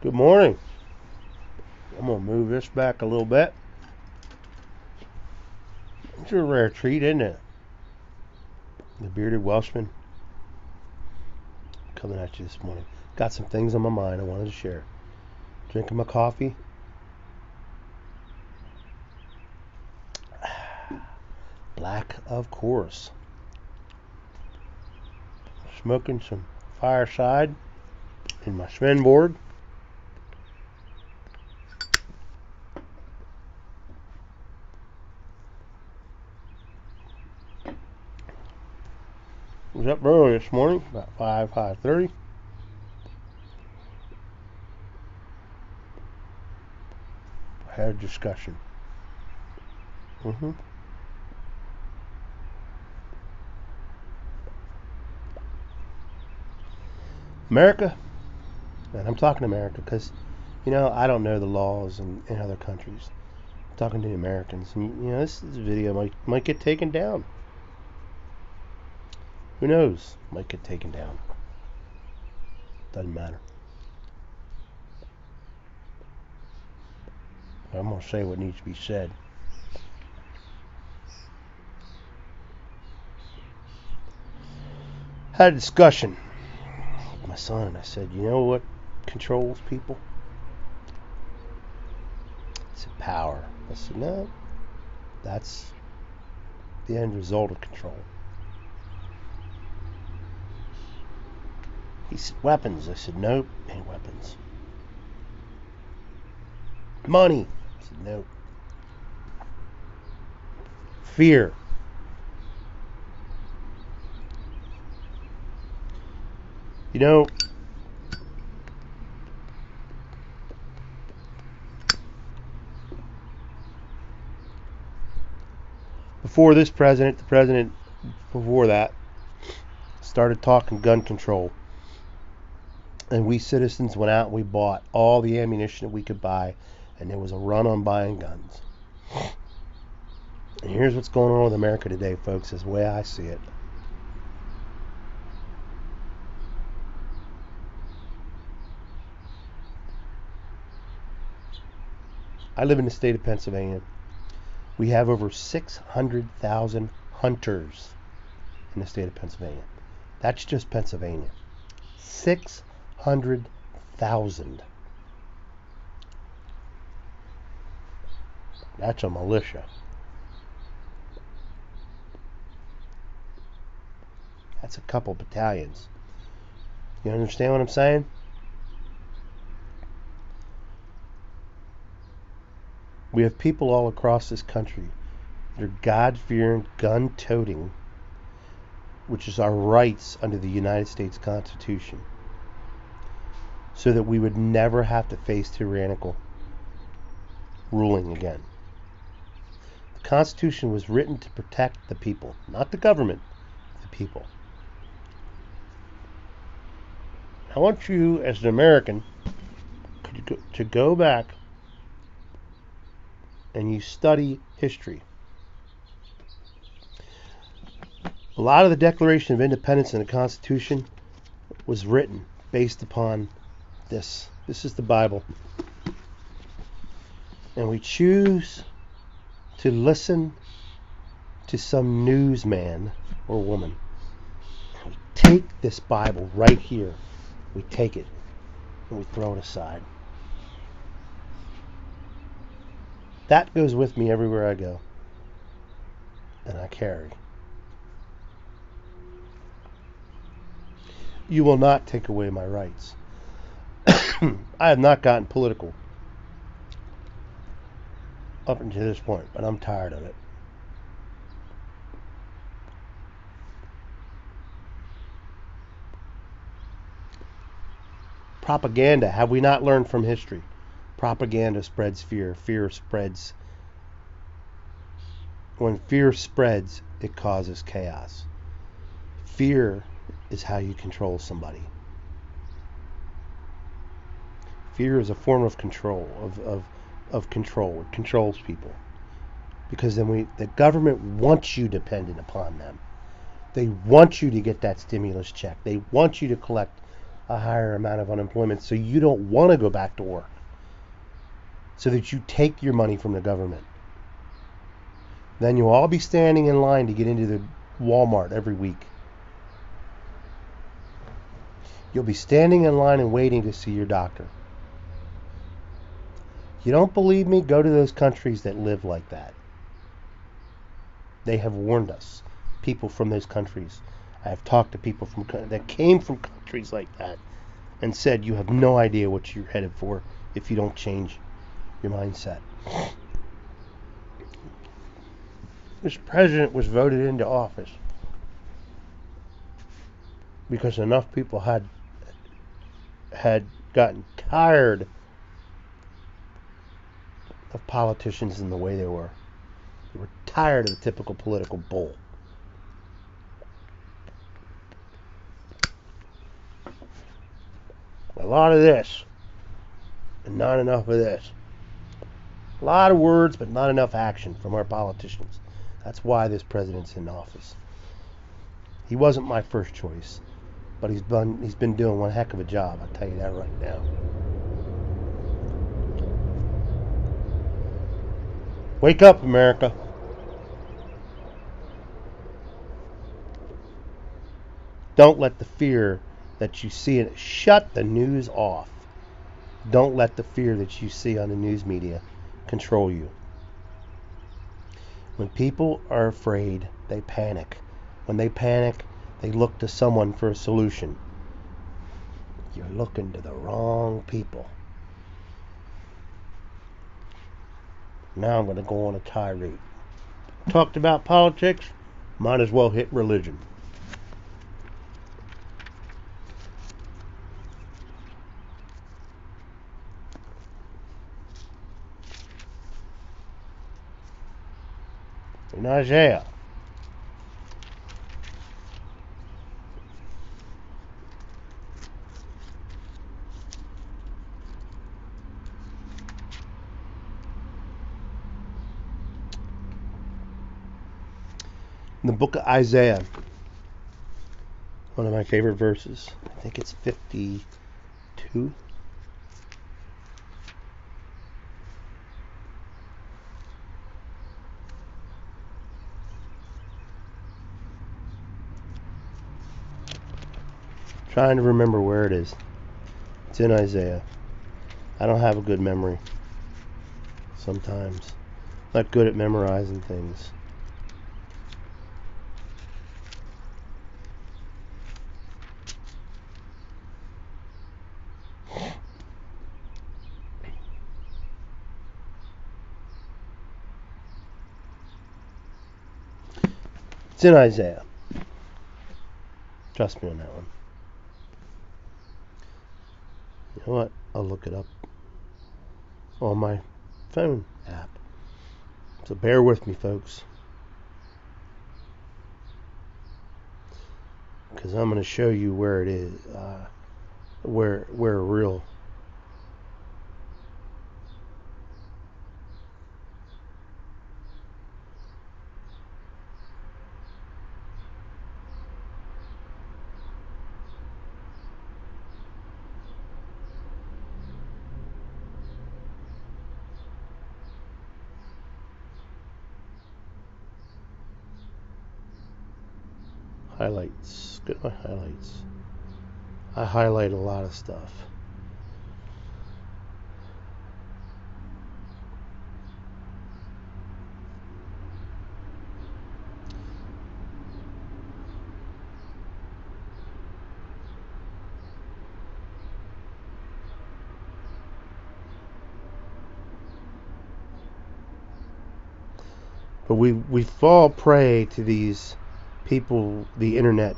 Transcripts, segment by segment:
Good morning. I'm going to move this back a little bit. It's a rare treat, isn't it? The bearded Welshman coming at you this morning. Got some things on my mind I wanted to share. Drinking my coffee. Black, of course. Smoking some Fireside in my Svenboard. Was up early this morning, about 5:30. Had a discussion. America, and I'm talking America because, I don't know the laws in other countries. I'm talking to the Americans, and this video might get taken down. Who knows? Might get taken down. Doesn't matter. I'm going to say what needs to be said. Had a discussion with my son, and I said, you know what controls people? It's power. I said, no, that's the end result of control. He said, weapons. I said, nope, ain't weapons. Money. I said, nope. Fear. Before this president, the president before that started talking gun control. And we citizens went out and we bought all the ammunition that we could buy, and there was a run on buying guns. And here's what's going on with America today, folks, is the way I see it. I live in the state of Pennsylvania. We have over 600,000 hunters in the state of Pennsylvania. That's just Pennsylvania. 600,000. That's a militia. That's a couple battalions. You understand what I'm saying? We have people all across this country that are God-fearing, gun-toting, which is our rights under the United States Constitution, so that we would never have to face tyrannical ruling again. The Constitution was written to protect the people, not the government, the people. I want you, as an American, to go back and you study history. A lot of the Declaration of Independence and the Constitution was written based upon this. This is the Bible. And we choose to listen to some newsman or woman. We take this Bible right here. We take it and we throw it aside. That goes with me everywhere I go. And I carry. You will not take away my rights. I have not gotten political up until this point, but I'm tired of it. Propaganda. Have we not learned from history? Propaganda spreads fear. Fear spreads. When fear spreads, it causes chaos. Fear is how you control somebody. Fear is a form of control, of control. It controls people. Because then the government wants you dependent upon them. They want you to get that stimulus check. They want you to collect a higher amount of unemployment, so you don't want to go back to work, so that you take your money from the government. Then you'll all be standing in line to get into the Walmart every week. You'll be standing in line and waiting to see your doctor. You don't believe me? Go to those countries that live like that. They have warned us, people from those countries. I have talked to people that came from countries like that and said you have no idea what you're headed for if you don't change your mindset. This president was voted into office because enough people had gotten tired of politicians and the way they were. They were tired of the typical political bull. A lot of this and not enough of this. A lot of words but not enough action from our politicians. That's why this president's in office. He wasn't my first choice, but he's been doing one heck of a job, I'll tell you that right now. Wake up, America. Don't let the fear that you see in it. Shut the news off. Don't let the fear that you see on the news media control you. When people are afraid, they panic. When they panic, they look to someone for a solution. You're looking to the wrong people. Now I'm going to go on a tirade. Talked about politics, might as well hit religion. In Isaiah, in the book of Isaiah, one of my favorite verses, I think it's 52. Trying to remember where it is. It's in Isaiah. I don't have a good memory sometimes. Not good at memorizing things. It's in Isaiah. Trust me on that one. You know what? I'll look it up on my phone app. So bear with me, folks. Because I'm going to show you where it is. Where real highlights. Go to my highlights. I highlight a lot of stuff. But we fall prey to these people, the internet,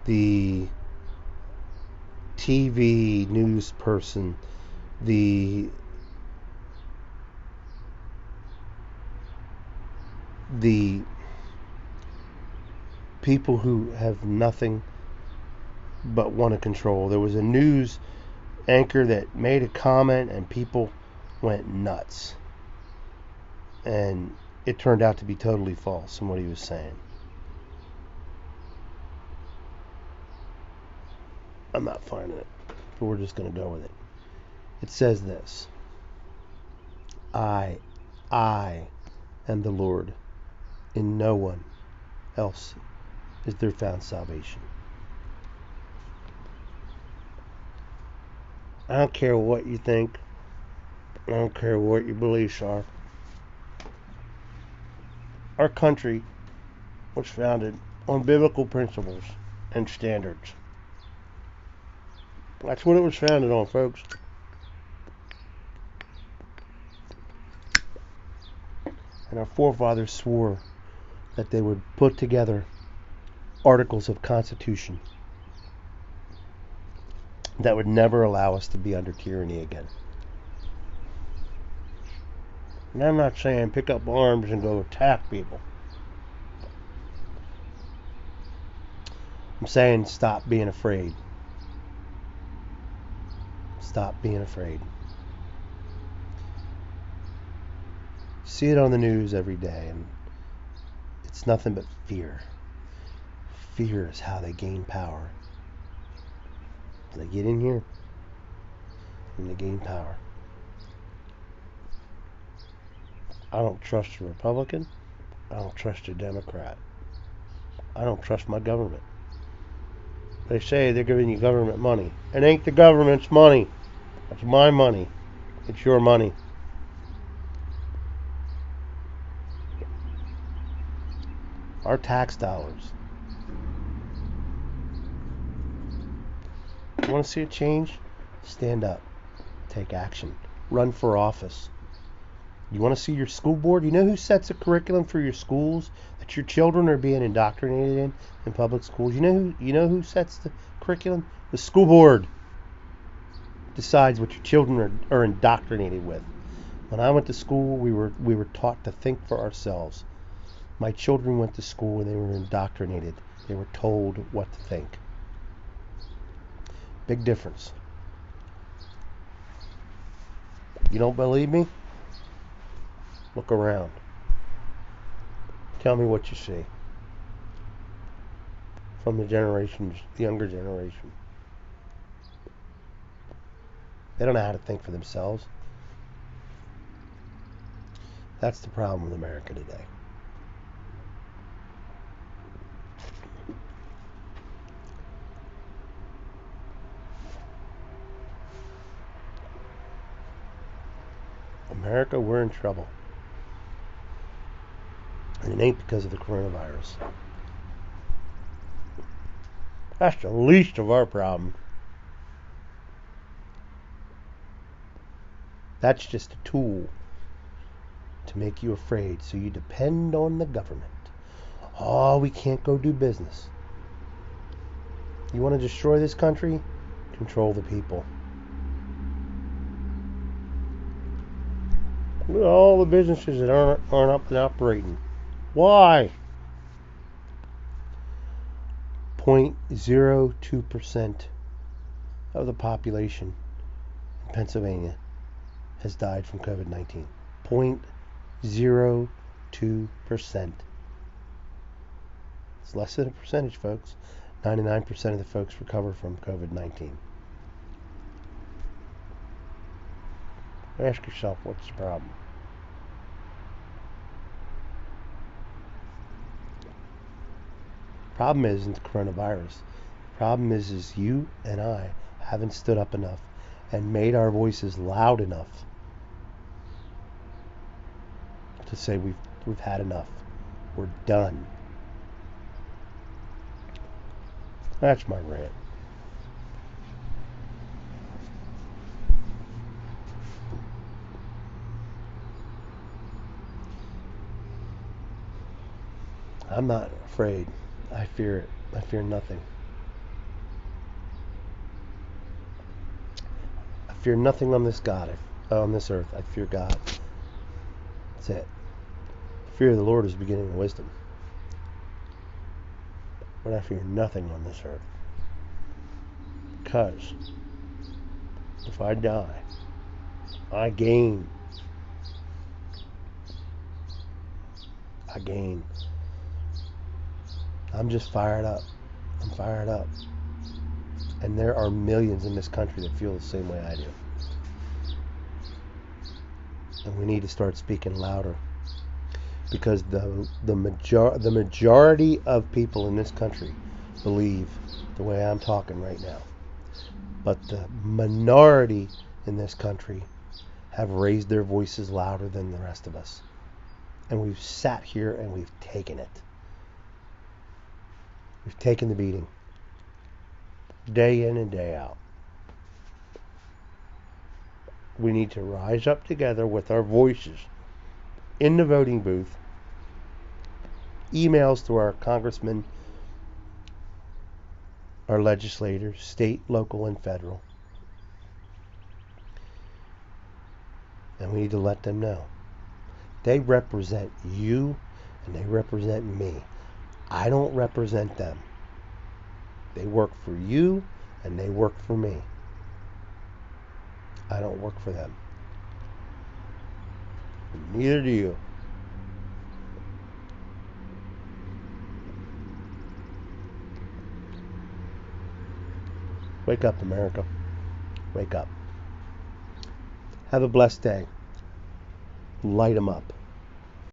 the TV news person, the people who have nothing but want to control. There was a news anchor that made a comment and people went nuts. And it turned out to be totally false in what he was saying. I'm not finding it, but we're just going to go with it. It says this: I am the Lord. In no one else is there found salvation. I don't care what you think. I don't care what your beliefs are. Our country was founded on biblical principles and standards. That's what it was founded on, folks. And our forefathers swore that they would put together articles of constitution that would never allow us to be under tyranny again. And I'm not saying pick up arms and go attack people. I'm saying stop being afraid. Stop being afraid. See it on the news every day, and it's nothing but fear. Fear is how they gain power. They get in here and they gain power. I don't trust a Republican. I don't trust a Democrat. I don't trust my government. They say they're giving you government money. It ain't the government's money. It's my money. It's your money. Our tax dollars. You want to see a change? Stand up. Take action. Run for office. You want to see your school board? You know who sets a curriculum for your schools that your children are being indoctrinated in public schools? You know who sets the curriculum? The school board decides what your children are indoctrinated with. When I went to school, we were taught to think for ourselves. My children went to school and they were indoctrinated. They were told what to think. Big difference. You don't believe me? Look around. Tell me what you see from the younger generation. They don't know how to think for themselves. That's the problem with America today. America, we're in trouble. And it ain't because of the coronavirus. That's the least of our problem. That's just a tool to make you afraid, so you depend on the government. Oh, we can't go do business. You want to destroy this country? Control the people. Look at all the businesses that aren't up and operating. Why? 0.02% of the population in Pennsylvania has died from COVID-19. 0.02%. It's less than a percentage, folks. 99% of the folks recover from COVID-19. Ask yourself, what's the problem? Problem isn't the coronavirus. Problem is you and I haven't stood up enough and made our voices loud enough to say we've had enough. We're done. That's my rant. I'm not afraid. I fear it. I fear nothing. I fear nothing on this earth. I fear God. That's it. Fear of the Lord is the beginning of wisdom. But I fear nothing on this earth. Because if I die, I gain. I'm just fired up. I'm fired up. And there are millions in this country that feel the same way I do. And we need to start speaking louder, because the majority of people in this country believe the way I'm talking right now. But the minority in this country have raised their voices louder than the rest of us. And we've sat here and we've taken it. We've taken the beating. Day in and day out. We need to rise up together with our voices in the voting booth, emails to our congressmen, our legislators, state, local, and federal. And we need to let them know. They represent you and they represent me. I don't represent them. They work for you and they work for me. I don't work for them. Neither do you. Wake up, America. Wake up. Have a blessed day. Light 'em up.